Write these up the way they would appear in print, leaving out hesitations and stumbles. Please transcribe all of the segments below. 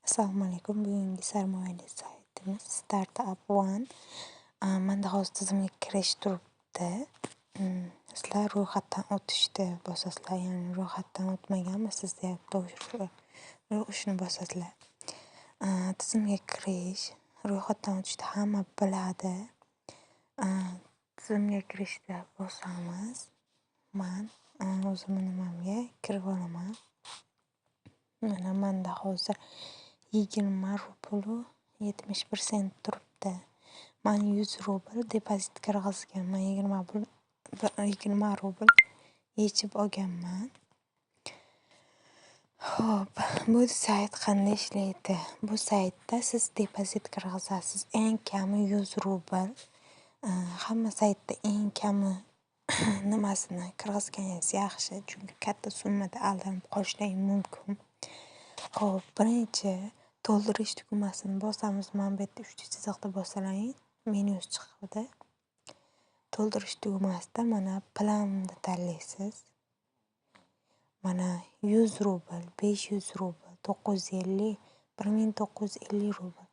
Assalomu alaykum. Bugungi sarmoyali saytimiz Startup One. Menda hozir tizimga kirish turibdi. Sizlar ro'yxatdan o'tishni bosasizlar, ya'ni ro'yxatdan o'tmaganmisiz deyapti. O'shani bosasizlar. Tizimga kirish, ro'yxatdan o'tishni hamma biladi. Tizimga kirishda bosamiz. Men o'zimni nimamga kirib olaman. Mana menda hozir 20 rubl 71 sent turibdi. Men 100 rubl depozit kirgizganman. 20 rubl yechib olganman. Xo'p, bu sayt qanday ishlaydi? Bu saytda siz depozit kirgizasiz. Eng kami 100 rubl. Hamma saytda eng kami nimasini kirgizganingiz yaxshi, chunki katta summada aldanib qolishingiz mumkin. Xo'p, birinchi to'ldirish tugmasini bosamiz. Men bu yerda 3 chiziqda bosalang, menyusi chiqadi. To'ldirish tugmasida mana planni tanlaysiz. Mana 100 rubl, 500 rubl, 950, 1950 rubl.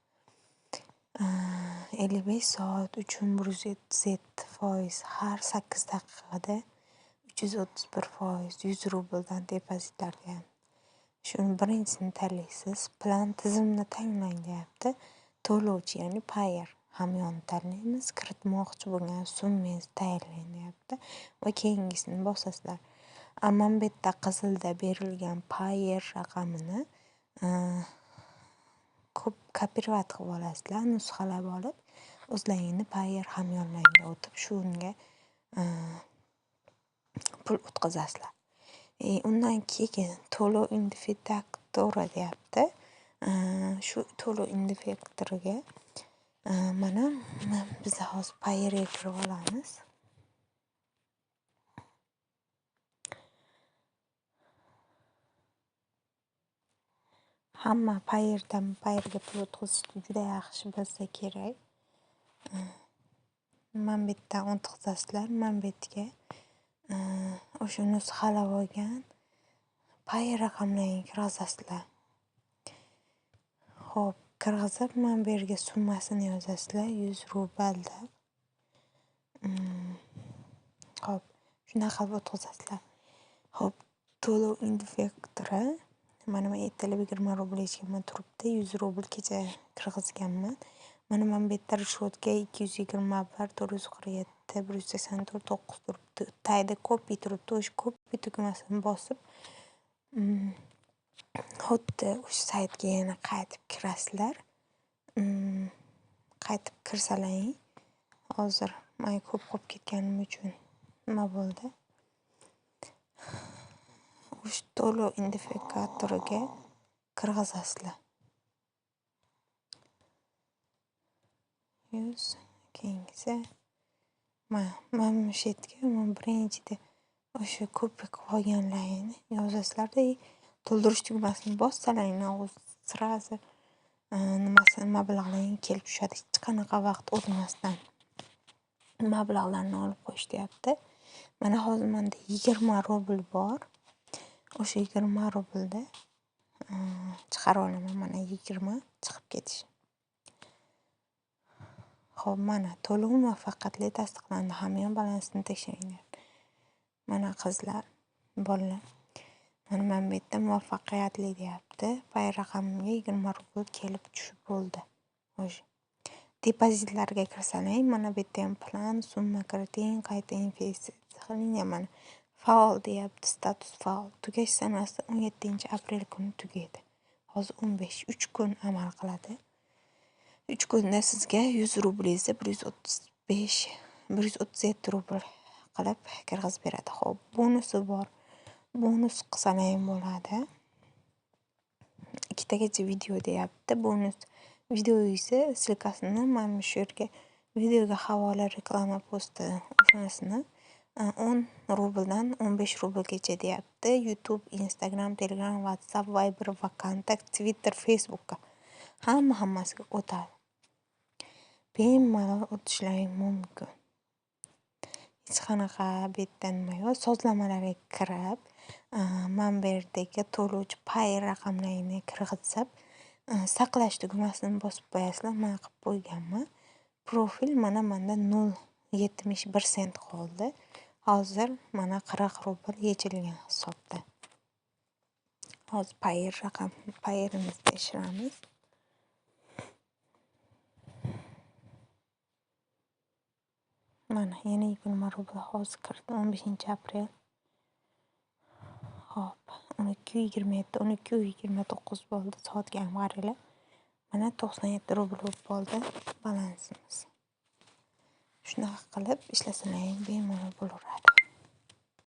55 soat uchun 137%, har 8 daqiqada 331%, 100 rubldan depozitlarga. Shuni birinchisini tanlaysiz. Plan tizimni tanlang deyapti. To'lovchi, ya'ni payer hamyonni tanlaymiz. Kiritmoqchi bo'lgan summangizni tayyorlang deyapti va keyingisini bosasizlar. Ammo bu yerda qizilda berilgan payer raqamini kopirovat qilib olasizlar, nusxalab olib, o'zlaringni payer hamyonlarga o'tib, shunga pul o'tkazasizlar. Undan keyin to'lov identifikatori deyapti. Shu to'lov identifikatoriga mana biz hozir payerga kirib olamiz. Hamma payerga pul o'tkazishni juda yaxshi bilsa kerak. Men bu yerdan o'tkazasizlar. Men bu yerga o'sha nusxalab olgan payer raqamlarini kirgizasizlar. Xo'p, kirgizib, men bu yerga summasini yozasizlar, 100 rubl deb. Xo'p, shunaqa qilib o'tkazasizlar. Xo'p, to'lov identifikatori mana men ertalab 20 rubl hechkimdan turibdi. 100 rubl kecha kirgizganman. Mana men bu yerda rishotka 221, 447, 184, 9 turibdi. Tagida copy turibdi. O'sha copy tugmasini bosib, xuddi o'sha saytga yana qaytib kirasizlar. Qaytib kirsalaring. Hozir men ko'p qolib ketganim uchun nima bo'ldi? O'sha to'lov identifikatoriga kirgizasizlar. Keyingisi men o'sha yerga birinchida o'sha ko'pi qilib olganlaringni yozasizlarda, to'ldirish tugmasini bossalar, srazi mablag'laring kelib tushadi. Hech qanaqa vaqt o'tmasdan mablag'larni olib qo'yish deyapti. Mana hozir menda 20 rubl bor. O'sha 20 rublda chiqarib olaman. Mana 20 chiqib ketish. Xo'p, mana to'lov muvaffaqiyatli tasdiqlandi. Hamyon balansini tekshiring. Mana qizlar, bolalar. Mana men bu yerda muvaffaqiyatli deyapti. Pay raqamimga 20 rubl kelib tushib bo'ldi. O'sha depozitlarga kirsalang, mana bu yerda ham plan, summa kiriting, qayta investitsiya qiling. Mana faol deyapti, status faol. Tugash sanasi 17-aprel kuni tugaydi. Hozir 15, 3 kun amal qiladi. 3 kunda sizga 100 rublingizni 137 rubl qilib kirgizib beradi. Xo'p, bonusi bor. Bonus qilsalar ham bo'ladi. 2 tagacha video deyapti. Bonus videoyisi silkasini men shu yerga videoga havola reklama posti o'shanasini 10 rubldan 15 rublgacha deyapti. YouTube, Instagram, Telegram, WhatsApp, Viber, Kontakt, Twitter, Facebookga hammasiga o'tadi. Bemalol o'tishlaring mumkin. Hech qanaqa bu yerda nima yo'q. Sozlamalarga kirib, men bu yerdagi to'lovchi payer raqamlarini kirgizib, saqlash tugmasini bosib qo'yasizlar. Mana qilib qo'yganman. Profil mana menda 0,71 sent qoldi. Hozir mana 40 rubl yechilgan hisobda. Hozir payirimizda ishiramiz. Mana yana 20 rubl hozir kirdi. 15-aprel. Hop, 12:27, 12:29 bo'ldi. Soatga ham qaranglar. Mana 97 rubl bo'ldi balansimiz. Shunaqa qilib ishlasalar ham bemalol bo'laveradi.